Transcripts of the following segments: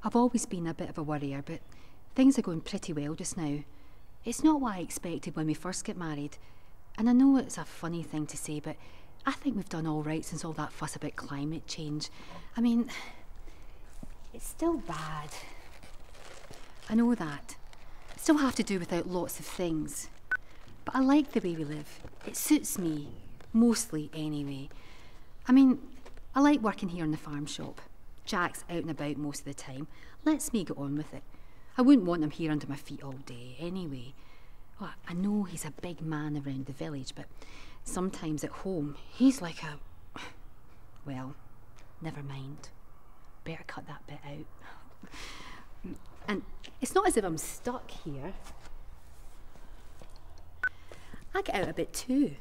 I've always been a bit of a worrier, but things are going pretty well just now. It's not what I expected when we first got married. And I know it's a funny thing to say, but I think we've done all right since all that fuss about climate change. I mean, it's still bad. I know that. Still have to do without lots of things. But I like the way we live. It suits me, mostly anyway. I mean, I like working here in the farm shop. Jack's out and about most of the time. Lets me get on with it. I wouldn't want him here under my feet all day anyway. Well, I know he's a big man around the village, but sometimes at home he's like a... Well, never mind. Better cut that bit out. And it's not as if I'm stuck here. I get out a bit too.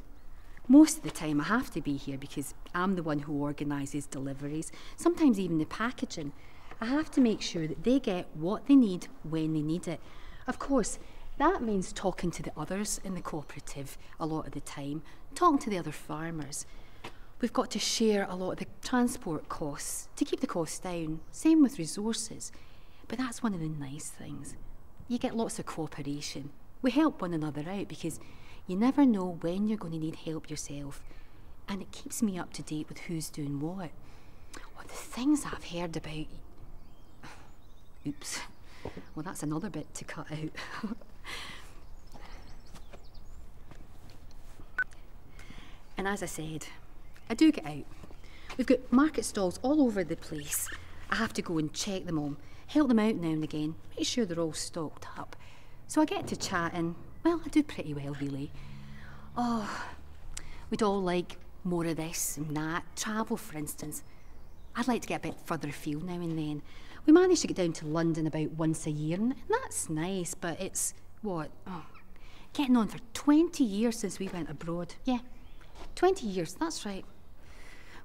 Most of the time I have to be here because I'm the one who organises deliveries, sometimes even the packaging. I have to make sure that they get what they need when they need it. Of course, that means talking to the others in the cooperative a lot of the time, talking to the other farmers. We've got to share a lot of the transport costs to keep the costs down, same with resources. But that's one of the nice things. You get lots of cooperation. We help one another out because you never know when you're going to need help yourself. And it keeps me up to date with who's doing what. Well, the things I've heard about... Oops. Well, that's another bit to cut out. And as I said, I do get out. We've got market stalls all over the place. I have to go and check them all, help them out now and again, make sure they're all stocked up. So I get to chat and, well, I do pretty well really. Oh, we'd all like more of this and that. Travel, for instance. I'd like to get a bit further afield now and then. We manage to get down to London about once a year, and that's nice, but it's, what, getting on for 20 years since we went abroad. Yeah, 20 years, that's right.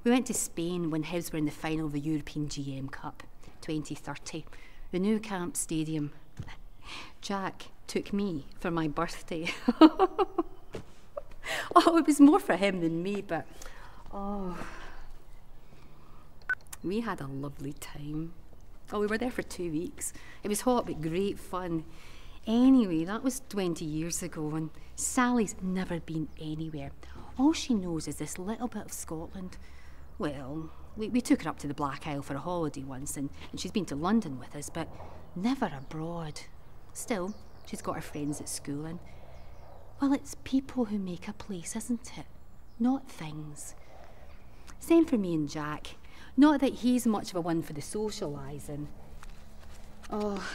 We went to Spain when Hibs were in the final of the European GM Cup, 2030, the Nou Camp Stadium. Jack took me for my birthday. Oh, it was more for him than me, but, oh, we had a lovely time. Oh, we were there for 2 weeks. It was hot, but great fun. Anyway, that was 20 years ago, and Sally's never been anywhere. All she knows is this little bit of Scotland. Well, we took her up to the Black Isle for a holiday once, and she's been to London with us, but never abroad. Still, she's got her friends at school, and, well, it's people who make a place, isn't it? Not things. Same for me and Jack. Not that he's much of a one for the socialising. Oh,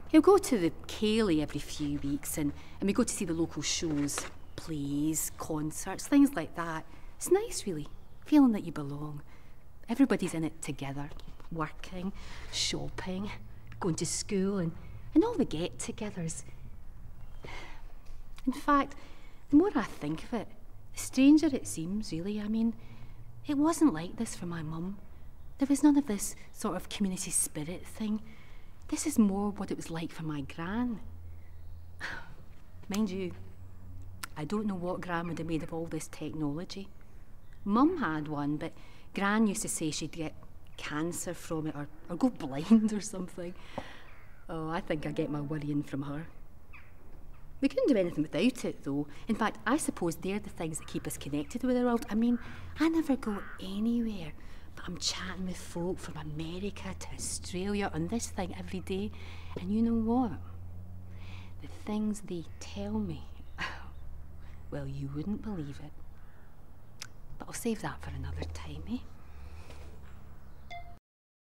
he'll go to the Cayley every few weeks, and we go to see the local shows, plays, concerts, things like that. It's nice, really, feeling that you belong. Everybody's in it together, working, shopping, going to school, and all the get-togethers. In fact, the more I think of it, the stranger it seems, really. I mean, it wasn't like this for my mum. There was none of this sort of community spirit thing. This is more what it was like for my gran. Mind you, I don't know what Gran would have made of all this technology. Mum had one, but Gran used to say she'd get cancer from it or go blind or something. Oh, I think I get my worrying from her. We couldn't do anything without it, though. In fact, I suppose they're the things that keep us connected with the world. I mean, I never go anywhere, but I'm chatting with folk from America to Australia on this thing every day. And you know what? The things they tell me, well, you wouldn't believe it. But I'll save that for another time, eh?